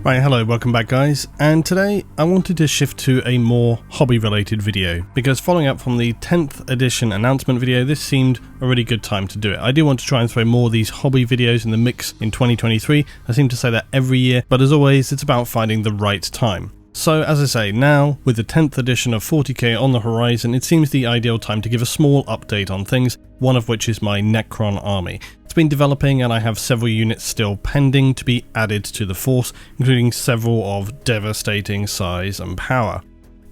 Right, hello, welcome back guys, and today I wanted to shift to a more hobby related video, because following up from the 10th edition announcement video, this seemed a really good time to do it. I do want to try and throw more of these hobby videos in the mix in 2023, I seem to say that every year, but as always it's about finding the right time. So as I say, now with the 10th edition of 40K on the horizon, it seems the ideal time to give a small update on things, one of which is my Necron army. It's been developing and I have several units still pending to be added to the force, including several of devastating size and power.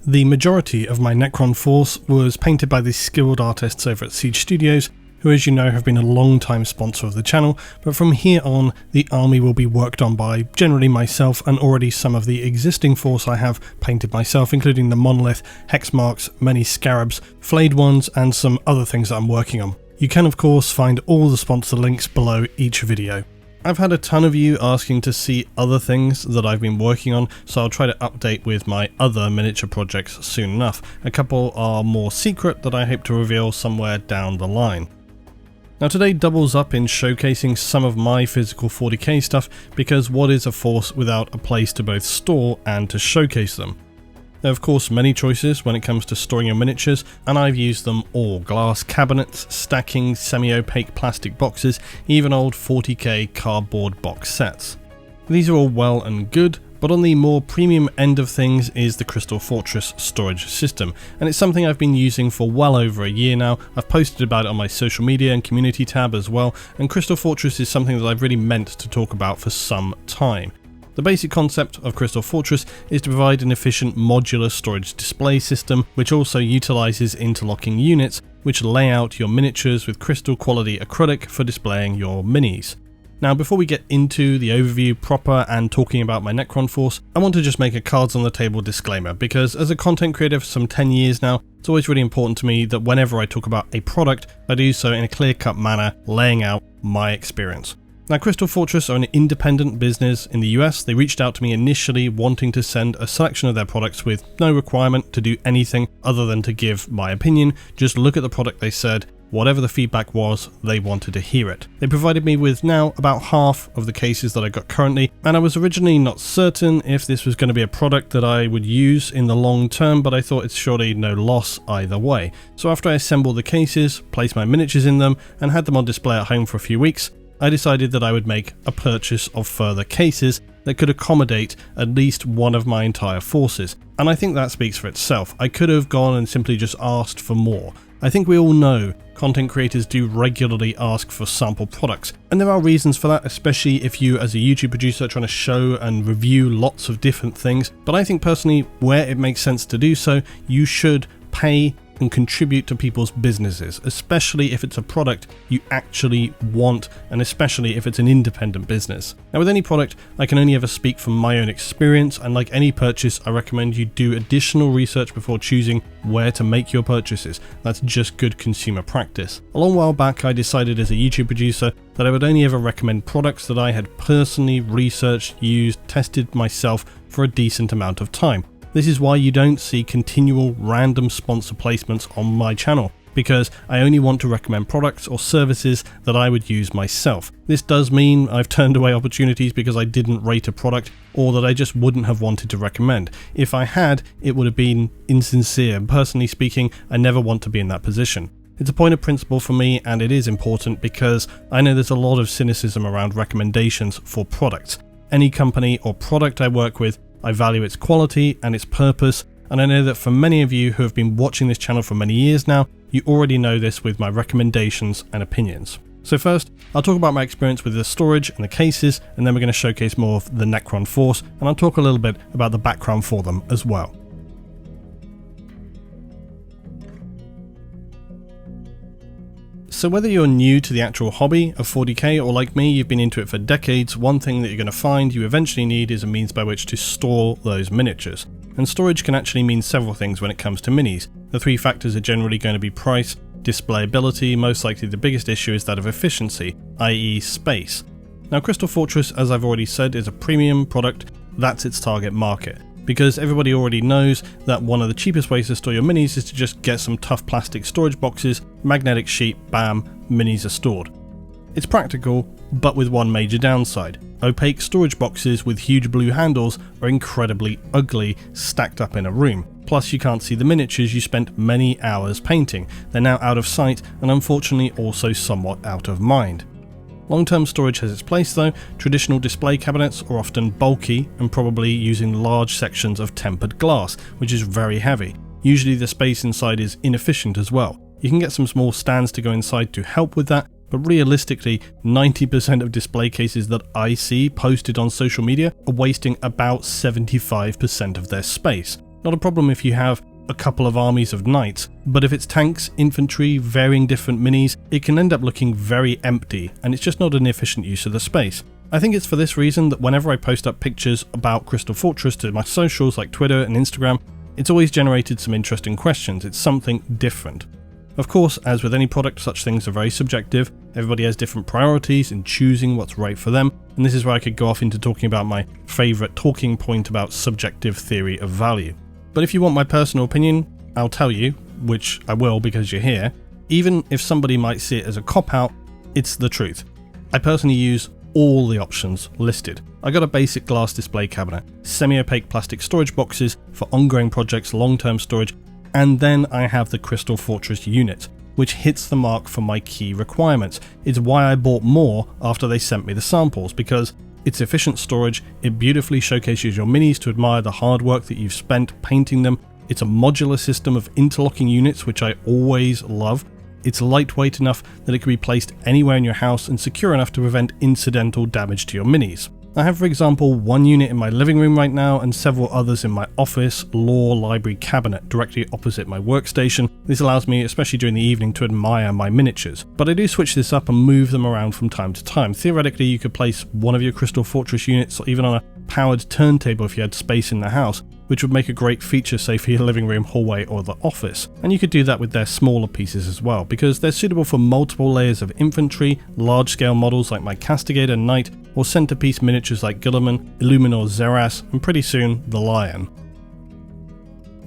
The majority of my Necron force was painted by the skilled artists over at Siege Studios, who as you know have been a long-time sponsor of the channel, but from here on the army will be worked on by generally myself and already some of the existing force I have painted myself, including the monolith, hex marks, many scarabs, flayed ones and some other things that I'm working on. You can of course find all the sponsor links below each video. I've had a ton of you asking to see other things that I've been working on, so I'll try to update with my other miniature projects soon enough. A couple are more secret that I hope to reveal somewhere down the line. Now today doubles up in showcasing some of my physical 40k stuff, because what is a force without a place to both store and to showcase them? There are of course many choices when it comes to storing your miniatures, and I've used them all: glass cabinets, stacking semi-opaque plastic boxes, even old 40k cardboard box sets. These are all well and good, but on the more premium end of things is the Crystal Fortress storage system, and it's something I've been using for well over a year now. I've posted about it on my social media and community tab as well, and Crystal Fortress is something that I've really meant to talk about for some time. The basic concept of Crystal Fortress is to provide an efficient modular storage display system, which also utilises interlocking units, which lay out your miniatures with crystal quality acrylic for displaying your minis. Now before we get into the overview proper and talking about my Necron force, I want to just make a cards on the table disclaimer, because as a content creator for some 10 years now, it's always really important to me that whenever I talk about a product, I do so in a clear-cut manner, laying out my experience. Now Crystal Fortress are an independent business in the US. They reached out to me initially wanting to send a selection of their products with no requirement to do anything other than to give my opinion. Just look at the product, they said. Whatever the feedback was, they wanted to hear it. They provided me with now about half of the cases that I got currently, and I was originally not certain if this was going to be a product that I would use in the long term, but I thought it's surely no loss either way. So after I assembled the cases, placed my miniatures in them, and had them on display at home for a few weeks, I decided that I would make a purchase of further cases that could accommodate at least one of my entire forces. And I think that speaks for itself. I could have gone and simply just asked for more. I think we all know content creators do regularly ask for sample products, and there are reasons for that, especially if you as a YouTube producer are trying to show and review lots of different things. But I think personally, where it makes sense to do so, you should pay and contribute to people's businesses, especially if it's a product you actually want, and especially if it's an independent business. Now with any product, I can only ever speak from my own experience, and like any purchase, I recommend you do additional research before choosing where to make your purchases. That's just good consumer practice. A long while back, I decided as a YouTube producer that I would only ever recommend products that I had personally researched, used, tested myself for a decent amount of time. This is why you don't see continual random sponsor placements on my channel, because I only want to recommend products or services that I would use myself. This does mean I've turned away opportunities because I didn't rate a product or that I just wouldn't have wanted to recommend. If I had, it would have been insincere. Personally speaking, I never want to be in that position. It's a point of principle for me, and it is important because I know there's a lot of cynicism around recommendations for products. Any company or product I work with, I value its quality and its purpose, and I know that for many of you who have been watching this channel for many years now, you already know this with my recommendations and opinions. So first, I'll talk about my experience with the storage and the cases, and then we're going to showcase more of the Necron force, and I'll talk a little bit about the background for them as well. So whether you're new to the actual hobby of 40k or like me, you've been into it for decades, one thing that you're going to find you eventually need is a means by which to store those miniatures. And storage can actually mean several things when it comes to minis. The three factors are generally going to be price, displayability, most likely the biggest issue is that of efficiency, i.e. space. Now Crystal Fortress, as I've already said, is a premium product, that's its target market. because everybody already knows that one of the cheapest ways to store your minis is to just get some tough plastic storage boxes, magnetic sheet, bam, minis are stored. It's practical, but with one major downside. Opaque storage boxes with huge blue handles are incredibly ugly stacked up in a room. Plus you can't see the miniatures you spent many hours painting. They're now out of sight and unfortunately also somewhat out of mind. Long-term storage has its place though. Traditional display cabinets are often bulky and probably using large sections of tempered glass, which is very heavy. Usually the space inside is inefficient as well. You can get some small stands to go inside to help with that, but realistically 90% of display cases that I see posted on social media are wasting about 75% of their space. Not a problem if you have a couple of armies of knights, but if it's tanks, infantry, varying different minis, it can end up looking very empty and it's just not an efficient use of the space. I think it's for this reason that whenever I post up pictures about Crystal Fortress to my socials like Twitter and Instagram, it's always generated some interesting questions. It's something different. Of course, as with any product, such things are very subjective. Everybody has different priorities in choosing what's right for them, and this is where I could go off into talking about my favourite talking point about subjective theory of value. But if you want my personal opinion, I'll tell you, which I will because you're here. Even if somebody might see it as a cop-out, it's the truth. I personally use all the options listed. I got a basic glass display cabinet, semi-opaque plastic storage boxes for ongoing projects, long-term storage, and then I have the Crystal Fortress unit, which hits the mark for my key requirements. It's why I bought more after they sent me the samples, because it's efficient storage, it beautifully showcases your minis to admire the hard work that you've spent painting them, it's a modular system of interlocking units which I always love, it's lightweight enough that it can be placed anywhere in your house and secure enough to prevent incidental damage to your minis. I have, for example, one unit in my living room right now and several others in my office, law, library cabinet directly opposite my workstation. This allows me, especially during the evening, to admire my miniatures. But I do switch this up and move them around from time to time. Theoretically, you could place one of your Crystal Fortress units even on a powered turntable if you had space in the house, which would make a great feature, say, for your living room, hallway, or the office. And you could do that with their smaller pieces as well, because they're suitable for multiple layers of infantry, large-scale models like my Castigator Knight, or centerpiece miniatures like Guilliman, Illuminor Zeras, and pretty soon the Lion.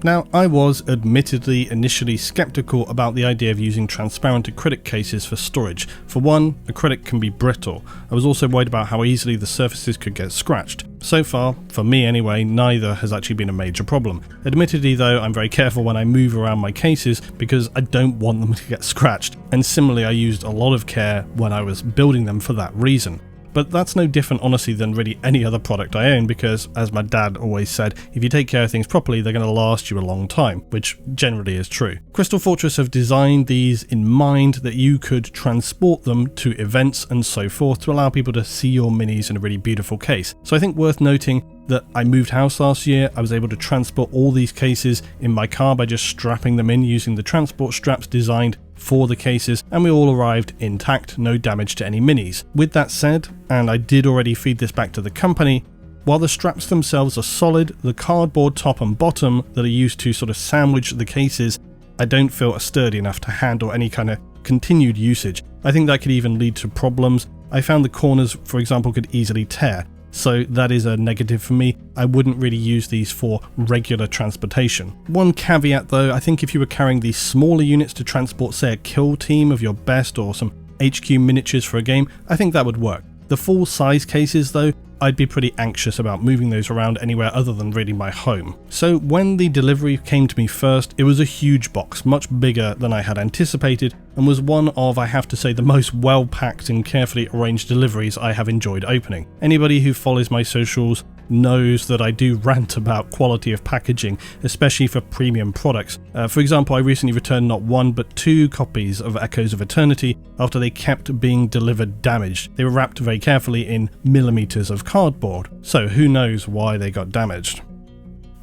Now, I was admittedly initially skeptical about the idea of using transparent acrylic cases for storage. For one, acrylic can be brittle. I was also worried about how easily the surfaces could get scratched. So far, for me anyway, neither has actually been a major problem. Admittedly though, I'm very careful when I move around my cases because I don't want them to get scratched, and similarly I used a lot of care when I was building them for that reason. But that's no different honestly than really any other product I own, because as my dad always said, if you take care of things properly they're going to last you a long time, which generally is true. Crystal Fortress have designed these in mind that you could transport them to events and so forth to allow people to see your minis in a really beautiful case. So I think worth noting that I moved house last year. I was able to transport all these cases in my car by just strapping them in using the transport straps designed for the cases, and we all arrived intact, no damage to any minis. With that said, and I did already feed this back to the company, while the straps themselves are solid, the cardboard top and bottom that are used to sort of sandwich the cases, I don't feel are sturdy enough to handle any kind of continued usage. I think that could even lead to problems. I found the corners, for example, could easily tear. So that is a negative for me. I wouldn't really use these for regular transportation. One caveat though, I think if you were carrying these smaller units to transport, say, a kill team of your best or some HQ miniatures for a game, I think that would work. The full size cases though, I'd be pretty anxious about moving those around anywhere other than really my home. So when the delivery came to me first, it was a huge box, much bigger than I had anticipated, and was one of, I have to say, the most well-packed and carefully arranged deliveries I have enjoyed opening. Anybody who follows my socials knows that I do rant about quality of packaging, especially for premium products. For example, I recently returned not one but 2 copies of Echoes of Eternity after they kept being delivered damaged. They were wrapped very carefully in millimeters of cardboard, so who knows why they got damaged.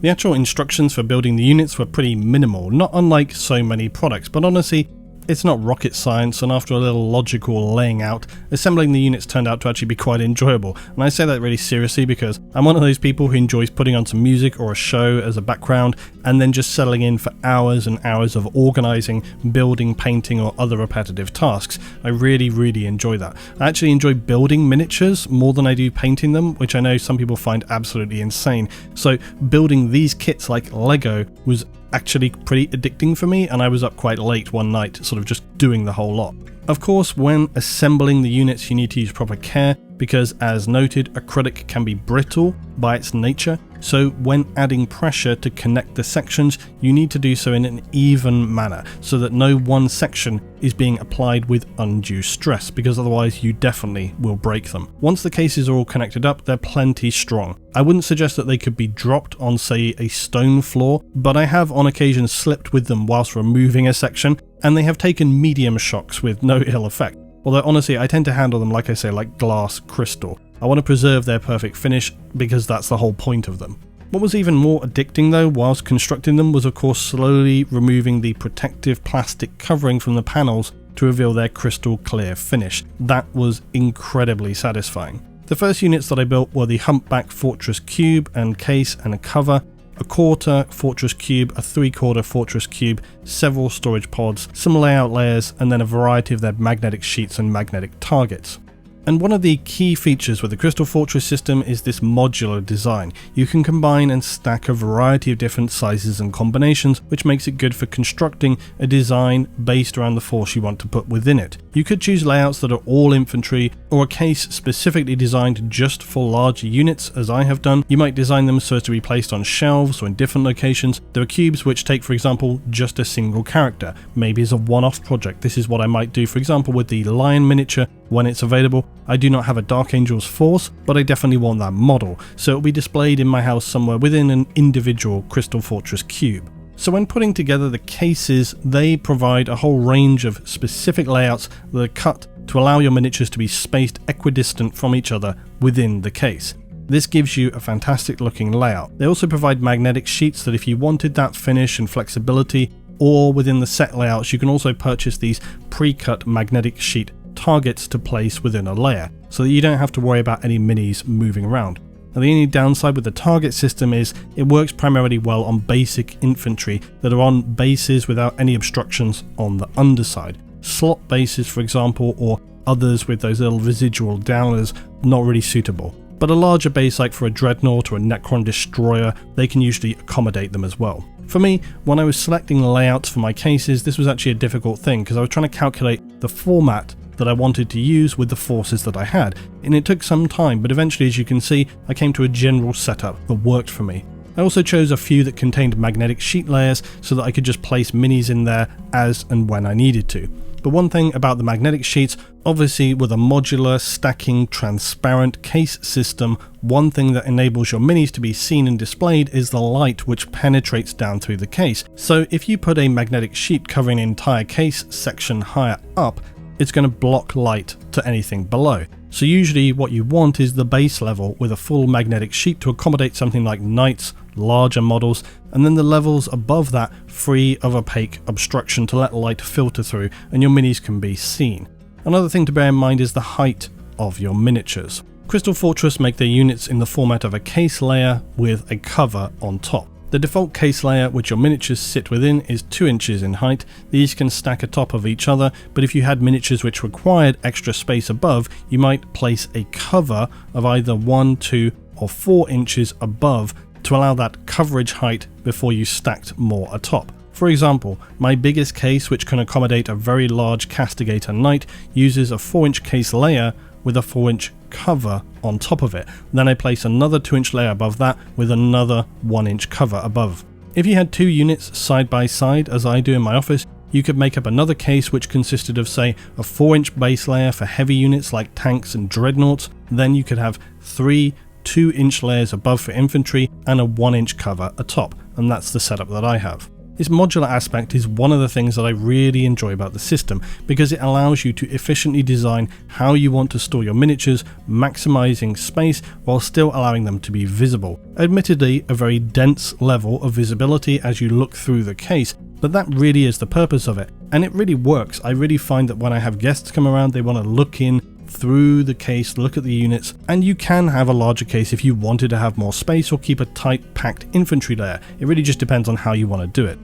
The actual instructions for building the units were pretty minimal, not unlike so many products, but honestly, It's not rocket science, and after a little logical laying out, assembling the units turned out to actually be quite enjoyable. And I say that really seriously because I'm one of those people who enjoys putting on some music or a show as a background and then just settling in for hours and hours of organising, building, painting or other repetitive tasks. I really enjoy that. I actually enjoy building miniatures more than I do painting them, which I know some people find absolutely insane. So building these kits like Lego was actually pretty addicting for me, and I was up quite late one night sort of just doing the whole lot. Of course, when assembling the units you need to use proper care because, as noted, acrylic can be brittle by its nature, so when adding pressure to connect the sections you need to do so in an even manner so that no one section is being applied with undue stress, because otherwise you definitely will break them. Once the cases are all connected up, they're plenty strong. I wouldn't suggest that they could be dropped on, say, a stone floor, but I have on occasion slipped with them whilst removing a section, and they have taken medium shocks with no ill effect. Although honestly, I tend to handle them, like I say, like glass crystal. I want to preserve their perfect finish because that's the whole point of them. What was even more addicting though, whilst constructing them, was of course slowly removing the protective plastic covering from the panels to reveal their crystal clear finish. That was incredibly satisfying. The first units that I built were the Humpback Fortress Cube and case and a cover, a quarter Fortress Cube, a 3/4 Fortress Cube, several storage pods, some layout layers, and then a variety of their magnetic sheets and magnetic targets. And one of the key features with the Crystal Fortress system is this modular design. You can combine and stack a variety of different sizes and combinations, which makes it good for constructing a design based around the force you want to put within it. You could choose layouts that are all infantry, or a case specifically designed just for larger units, as I have done. You might design them so as to be placed on shelves or in different locations. There are cubes which take, for example, just a single character, maybe as a one-off project. This is what I might do, for example, with the Lion miniature when it's available. I do not have a Dark Angel's Force, but I definitely want that model, so it will be displayed in my house somewhere within an individual Crystal Fortress cube. So when putting together the cases, they provide a whole range of specific layouts that are cut to allow your miniatures to be spaced equidistant from each other within the case. This gives you a fantastic looking layout. They also provide magnetic sheets that if you wanted that finish and flexibility, or within the set layouts, you can also purchase these pre-cut magnetic sheet targets to place within a layer, so that you don't have to worry about any minis moving around. Now, the only downside with the target system is it works primarily well on basic infantry that are on bases without any obstructions on the underside. Slot bases, for example, or others with those little residual downers, not really suitable. But a larger base like for a Dreadnought or a Necron destroyer, they can usually accommodate them as well. For me, when I was selecting layouts for my cases, this was actually a difficult thing because I was trying to calculate the format that I wanted to use with the forces that I had, and it took some time, but eventually, as you can see, I came to a general setup that worked for me. I also chose a few that contained magnetic sheet layers so that I could just place minis in there as and when I needed to. But one thing about the magnetic sheets, obviously with a modular, stacking, transparent case system, one thing that enables your minis to be seen and displayed is the light which penetrates down through the case. So if you put a magnetic sheet covering an entire case section higher up, it's going to block light to anything below. So usually what you want is the base level with a full magnetic sheet to accommodate something like knights, larger models, and then the levels above that free of opaque obstruction to let light filter through and your minis can be seen. Another thing to bear in mind is the height of your miniatures. Crystal Fortress make their units in the format of a case layer with a cover on top. The default case layer which your miniatures sit within is 2 inches in height. These can stack atop of each other, but if you had miniatures which required extra space above, you might place a cover of either 1, 2 or 4 inches above to allow that coverage height before you stacked more atop. For example, my biggest case, which can accommodate a very large Castigator Knight, uses a 4-inch case layer with a 4-inch cover on top of it. Then I place another 2-inch layer above that with another 1-inch cover above. If you had 2 units side by side, as I do in my office, you could make up another case which consisted of, say, a 4-inch base layer for heavy units like tanks and dreadnoughts. Then you could have 3 2-inch layers above for infantry and a 1-inch cover atop, and that's the setup that I have. This modular aspect is one of the things that I really enjoy about the system because it allows you to efficiently design how you want to store your miniatures, maximizing space while still allowing them to be visible. Admittedly, a very dense level of visibility as you look through the case, but that really is the purpose of it, and it really works. I really find that when I have guests come around, they want to look in through the case, look at the units, and you can have a larger case if you wanted to have more space or keep a tight packed infantry layer. It really just depends on how you want to do it.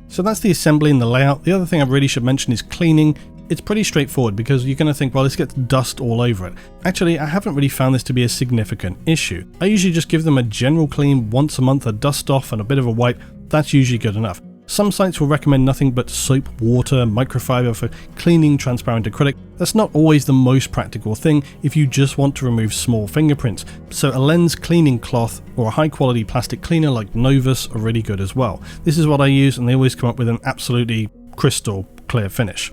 So that's the assembly and the layout. The other thing I really should mention is cleaning. It's pretty straightforward because you're going to think, well, this gets dust all over it. Actually, I haven't really found this to be a significant issue. I usually just give them a general clean once a month, a dust off and a bit of a wipe. That's usually good enough. Some sites will recommend nothing but soap, water, microfiber for cleaning transparent acrylic. That's not always the most practical thing if you just want to remove small fingerprints. So a lens cleaning cloth or a high quality plastic cleaner like Novus are really good as well. This is what I use and they always come up with an absolutely crystal clear finish.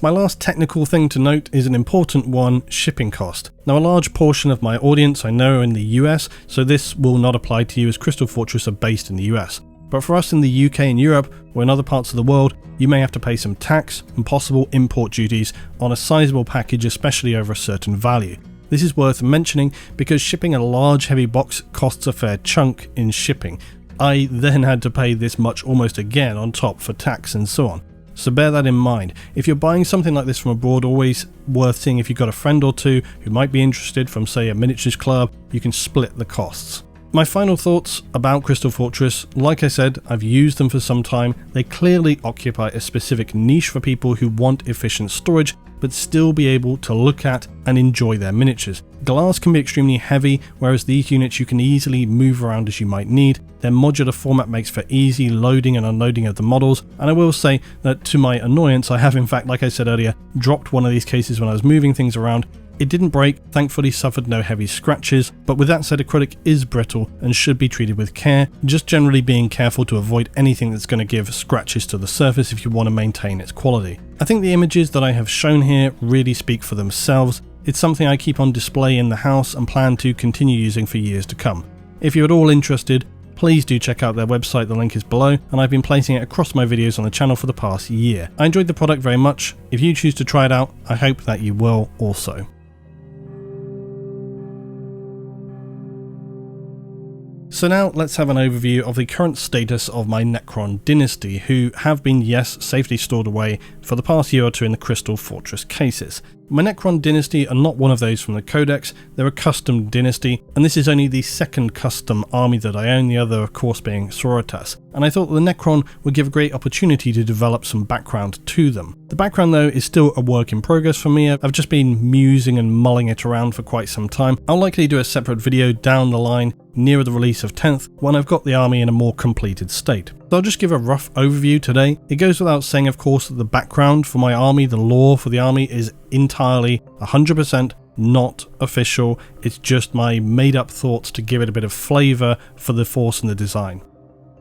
My last technical thing to note is an important one: shipping cost. Now, a large portion of my audience I know are in the US, so this will not apply to you as Crystal Fortress are based in the US. But for us in the UK and Europe, or in other parts of the world, you may have to pay some tax and possible import duties on a sizable package, especially over a certain value. This is worth mentioning because shipping a large heavy box costs a fair chunk in shipping. I then had to pay this much almost again on top for tax and so on. So bear that in mind. If you're buying something like this from abroad, always worth seeing if you've got a friend or two who might be interested from, say, a miniatures club. You can split the costs. My final thoughts about Crystal Fortress: like I said, I've used them for some time. They clearly occupy a specific niche for people who want efficient storage but still be able to look at and enjoy their miniatures. Glass can be extremely heavy, whereas these units you can easily move around as you might need. Their modular format makes for easy loading and unloading of the models, and I will say that to my annoyance, I have in fact, like I said earlier, dropped one of these cases when I was moving things around. It didn't break, thankfully suffered no heavy scratches, but with that said, acrylic is brittle and should be treated with care, just generally being careful to avoid anything that's going to give scratches to the surface if you want to maintain its quality. I think the images that I have shown here really speak for themselves. It's something I keep on display in the house and plan to continue using for years to come. If you're at all interested, please do check out their website, the link is below, and I've been placing it across my videos on the channel for the past year. I enjoyed the product very much. If you choose to try it out, I hope that you will also. So now let's have an overview of the current status of my Necron Dynasty, who have been, yes, safely stored away for the past year or two in the Crystal Fortress cases. My Necron Dynasty are not one of those from the Codex, they're a custom dynasty, and this is only the second custom army that I own, the other of course being Sororitas. And I thought the Necron would give a great opportunity to develop some background to them. The background though is still a work in progress for me. I've just been musing and mulling it around for quite some time. I'll likely do a separate video down the line nearer the release of 10th when I've got the army in a more completed state. So I'll just give a rough overview today. It goes without saying, of course, that the background for my army, the lore for the army, is entirely 100% not official. It's just my made up thoughts to give it a bit of flavour for the force and the design.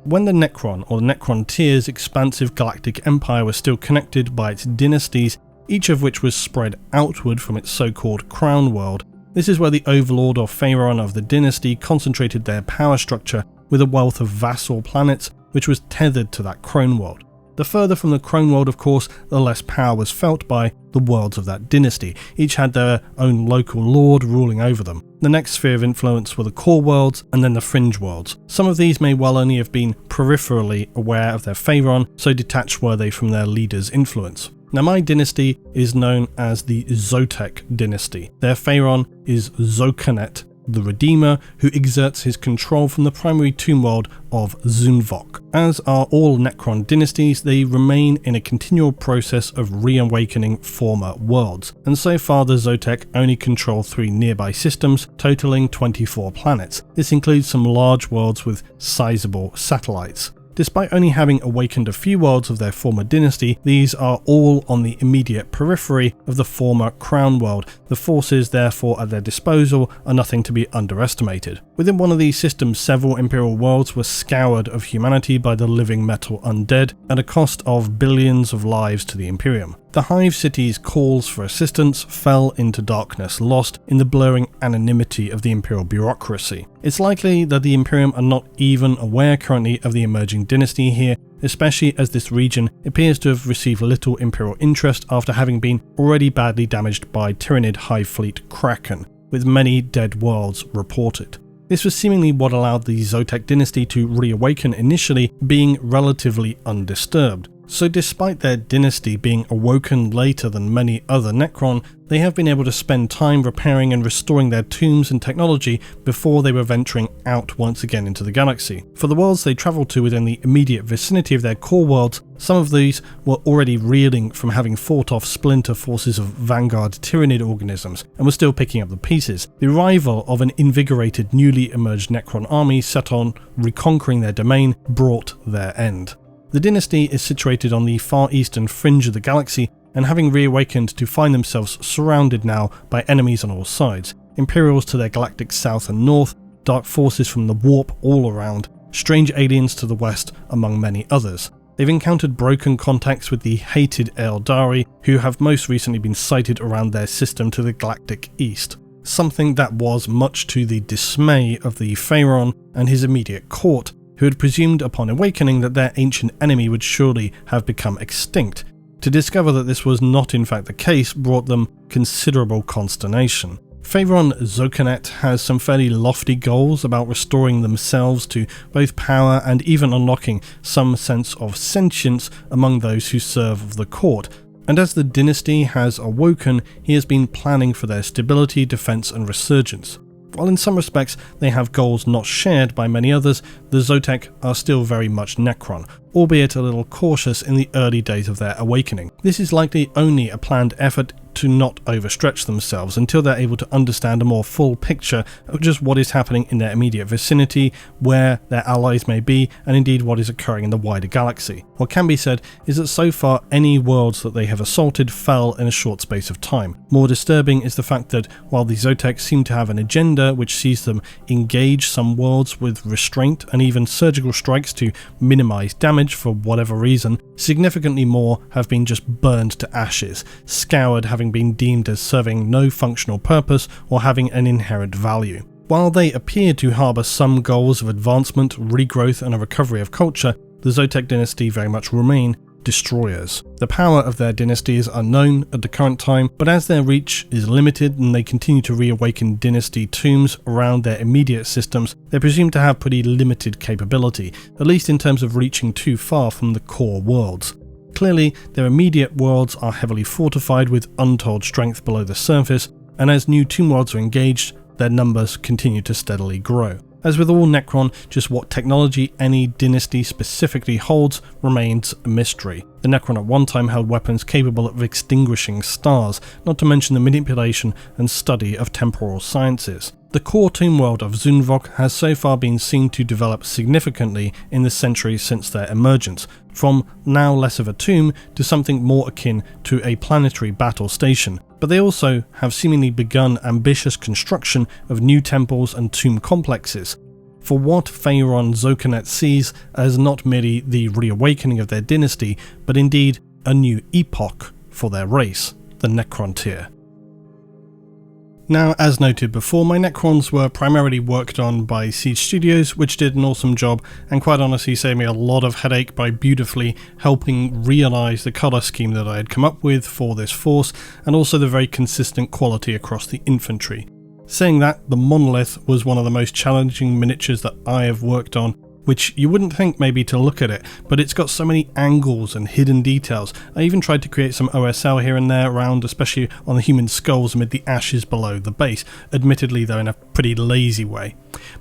When the Necron, or the Necron Tier's expansive galactic empire was still connected by its dynasties, each of which was spread outward from its so-called crown world, this is where the overlord or pharaoh of the dynasty concentrated their power structure with a wealth of vassal planets which was tethered to that crone world. The further from the crone world, of course, the less power was felt by the worlds of that dynasty. Each had their own local lord ruling over them. The next sphere of influence were the core worlds and then the fringe worlds. Some of these may well only have been peripherally aware of their pharaoh, so detached were they from their leader's influence. Now my dynasty is known as the Zotek dynasty. Their pharaoh is Zokanet, the Redeemer, who exerts his control from the primary tomb world of Zunvok. As are all Necron dynasties, they remain in a continual process of reawakening former worlds, and so far the Zotek only control 3 nearby systems, totaling 24 planets. This includes some large worlds with sizable satellites. Despite only having awakened a few worlds of their former dynasty, these are all on the immediate periphery of the former Crown world. The forces therefore at their disposal are nothing to be underestimated. Within one of these systems, several Imperial worlds were scoured of humanity by the living metal undead at a cost of billions of lives to the Imperium. The Hive City's calls for assistance fell into darkness, lost in the blurring anonymity of the Imperial bureaucracy. It's likely that the Imperium are not even aware currently of the emerging dynasty here, especially as this region appears to have received little Imperial interest after having been already badly damaged by Tyranid Hive Fleet Kraken, with many dead worlds reported. This was seemingly what allowed the Zotek dynasty to reawaken initially, being relatively undisturbed. So despite their dynasty being awoken later than many other Necron, they have been able to spend time repairing and restoring their tombs and technology before they were venturing out once again into the galaxy. For the worlds they travelled to within the immediate vicinity of their core worlds, some of these were already reeling from having fought off splinter forces of Vanguard Tyranid organisms and were still picking up the pieces. The arrival of an invigorated, newly emerged Necron army set on reconquering their domain brought their end. The dynasty is situated on the far eastern fringe of the galaxy, and having reawakened to find themselves surrounded now by enemies on all sides, Imperials to their galactic south and north, dark forces from the warp all around, strange aliens to the west, among many others. They've encountered broken contacts with the hated Eldari, who have most recently been sighted around their system to the galactic east. Something that was much to the dismay of the Pharaon and his immediate court, who had presumed upon awakening that their ancient enemy would surely have become extinct. To discover that this was not in fact the case brought them considerable consternation. Pharaon Zokanet has some fairly lofty goals about restoring themselves to both power and even unlocking some sense of sentience among those who serve the court. And as the dynasty has awoken, he has been planning for their stability, defense and resurgence. While in some respects they have goals not shared by many others, the Zotek are still very much Necron, albeit a little cautious in the early days of their awakening. This is likely only a planned effort to not overstretch themselves until they're able to understand a more full picture of just what is happening in their immediate vicinity, where their allies may be, and indeed what is occurring in the wider galaxy. What can be said is that so far any worlds that they have assaulted fell in a short space of time. More disturbing is the fact that while the Zotek seem to have an agenda which sees them engage some worlds with restraint and even surgical strikes to minimise damage for whatever reason, significantly more have been just burned to ashes, scoured having been deemed as serving no functional purpose or having an inherent value. While they appear to harbour some goals of advancement, regrowth and a recovery of culture, the Zotek dynasty very much remain destroyers. The power of their dynasty is unknown at the current time, but as their reach is limited and they continue to reawaken dynasty tombs around their immediate systems, they're presumed to have pretty limited capability, at least in terms of reaching too far from the core worlds. Clearly, their immediate worlds are heavily fortified with untold strength below the surface, and as new tomb worlds are engaged, their numbers continue to steadily grow. As with all Necron, just what technology any dynasty specifically holds remains a mystery. The Necron at one time held weapons capable of extinguishing stars, not to mention the manipulation and study of temporal sciences. The core tomb world of Zunvok has so far been seen to develop significantly in the centuries since their emergence, from now less of a tomb to something more akin to a planetary battle station. But they also have seemingly begun ambitious construction of new temples and tomb complexes. For what Pharaon Zokanet sees as not merely the reawakening of their dynasty, but indeed a new epoch for their race, the Necron tier. Now, as noted before, my Necrons were primarily worked on by Siege Studios, which did an awesome job and quite honestly saved me a lot of headache by beautifully helping realise the colour scheme that I had come up with for this force, and also the very consistent quality across the infantry. Saying that, the monolith was one of the most challenging miniatures that I have worked on, which you wouldn't think maybe to look at it, but it's got so many angles and hidden details. I even tried to create some OSL here and there around, especially on the human skulls amid the ashes below the base, admittedly though in a pretty lazy way.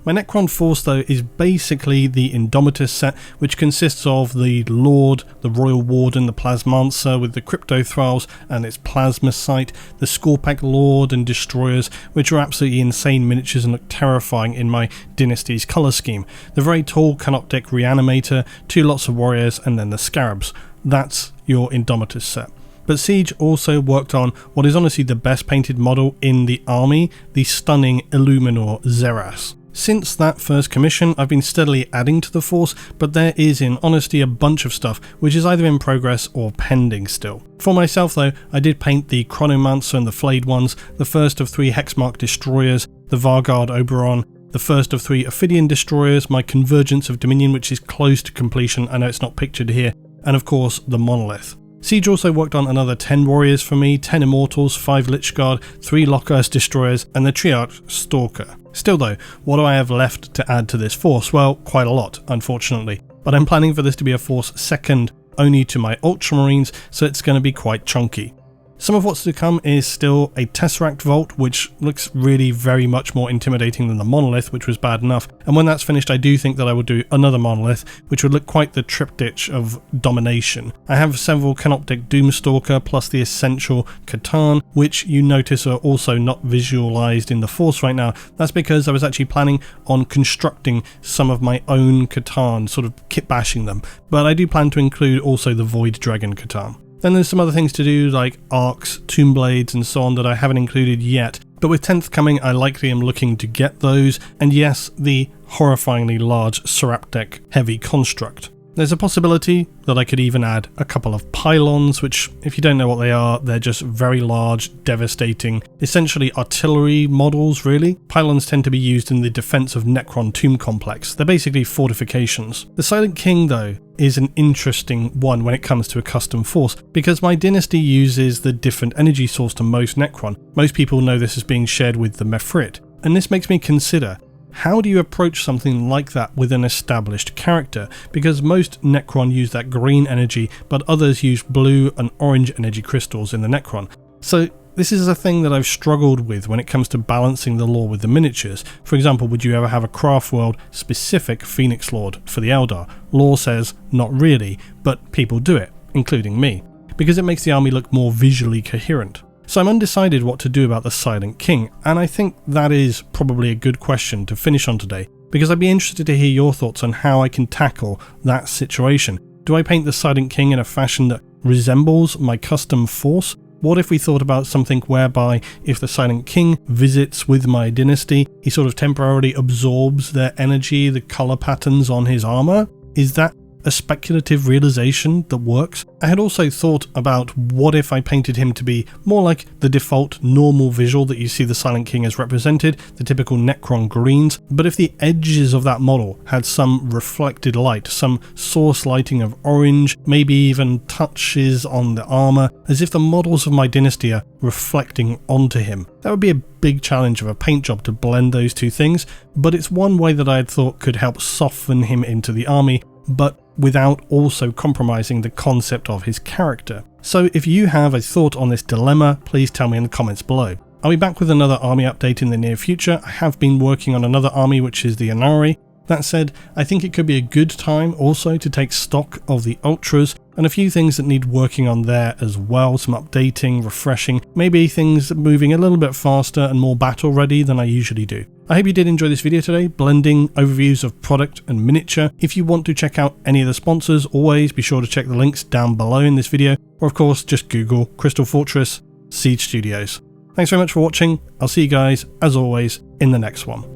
My Necron force though is basically the Indomitus set, which consists of the Lord, the Royal Warden, the Plasmancer with the Crypto Thralls and its Plasma Sight, the Scorpack Lord and Destroyers, which are absolutely insane miniatures and look terrifying in my Dynasty's colour scheme, the very tall Canoptic Reanimator, 2 lots of warriors and then the Scarabs. That's your Indomitus set. But Siege also worked on what is honestly the best painted model in the army, the stunning Illuminor Zeras. Since that first commission, I've been steadily adding to the force, but there is in honesty a bunch of stuff which is either in progress or pending still. For myself though, I did paint the Chronomancer and the Flayed Ones, the first of 3 Hexmark Destroyers, the Vargard Oberon, the first of 3 Ophidian Destroyers, my Convergence of Dominion which is close to completion, I know it's not pictured here, and of course the Monolith. Siege also worked on another 10 warriors for me, 10 Immortals, 5 Lichguard, 3 Lockhurst Destroyers and the Triarch Stalker. Still though, what do I have left to add to this force? Well, quite a lot, unfortunately. But I'm planning for this to be a force second only to my Ultramarines, so it's going to be quite chunky. Some of what's to come is still a Tesseract Vault, which looks really very much more intimidating than the Monolith, which was bad enough. And when that's finished, I do think that I will do another Monolith, which would look quite the triptych of domination. I have several Canoptic Doomstalker plus the Essential Catan, which you notice are also not visualized in the Force right now. That's because I was actually planning on constructing some of my own Catan, sort of kit bashing them. But I do plan to include also the Void Dragon Catan. Then there's some other things to do like arcs, tomb blades and so on that I haven't included yet, but with 10th coming I likely am looking to get those, and yes, the horrifyingly large Seraptech heavy construct. There's a possibility that I could even add a couple of pylons, which, if you don't know what they are, they're just very large, devastating, essentially artillery models really. Pylons tend to be used in the defense of Necron tomb complex. They're basically fortifications. The Silent King, though, is an interesting one when it comes to a custom force, because my Dynasty uses the different energy source to most Necron. Most people know this as being shared with the Mefrit, and this makes me consider, how do you approach something like that with an established character? Because most Necron use that green energy, but others use blue and orange energy crystals in the Necron. So this is a thing that I've struggled with when it comes to balancing the lore with the miniatures. For example, would you ever have a Craft World specific Phoenix Lord for the Eldar? Lore says not really, but people do it, including me, because it makes the army look more visually coherent. So I'm undecided what to do about the Silent King, and I think that is probably a good question to finish on today, because I'd be interested to hear your thoughts on how I can tackle that situation. Do I paint the Silent King in a fashion that resembles my custom force? What if we thought about something whereby if the Silent King visits with my Dynasty, he sort of temporarily absorbs their energy, the colour patterns on his armour? Is that a speculative realization that works? I had also thought about what if I painted him to be more like the default normal visual that you see the Silent King as represented, the typical Necron greens, but if the edges of that model had some reflected light, some source lighting of orange, maybe even touches on the armor, as if the models of my Dynasty are reflecting onto him. That would be a big challenge of a paint job to blend those two things, but it's one way that I had thought could help soften him into the army, but without also compromising the concept of his character. So if you have a thought on this dilemma, please tell me in the comments below. I'll be back with another army update in the near future. I have been working on another army, which is the Inari. That said, I think it could be a good time also to take stock of the Ultras and a few things that need working on there as well, some updating, refreshing, maybe things moving a little bit faster and more battle ready than I usually do. I hope you did enjoy this video today, blending overviews of product and miniature. If you want to check out any of the sponsors, always be sure to check the links down below in this video, or of course just Google Crystal Fortress Siege Studios. Thanks very much for watching. I'll see you guys, as always, in the next one.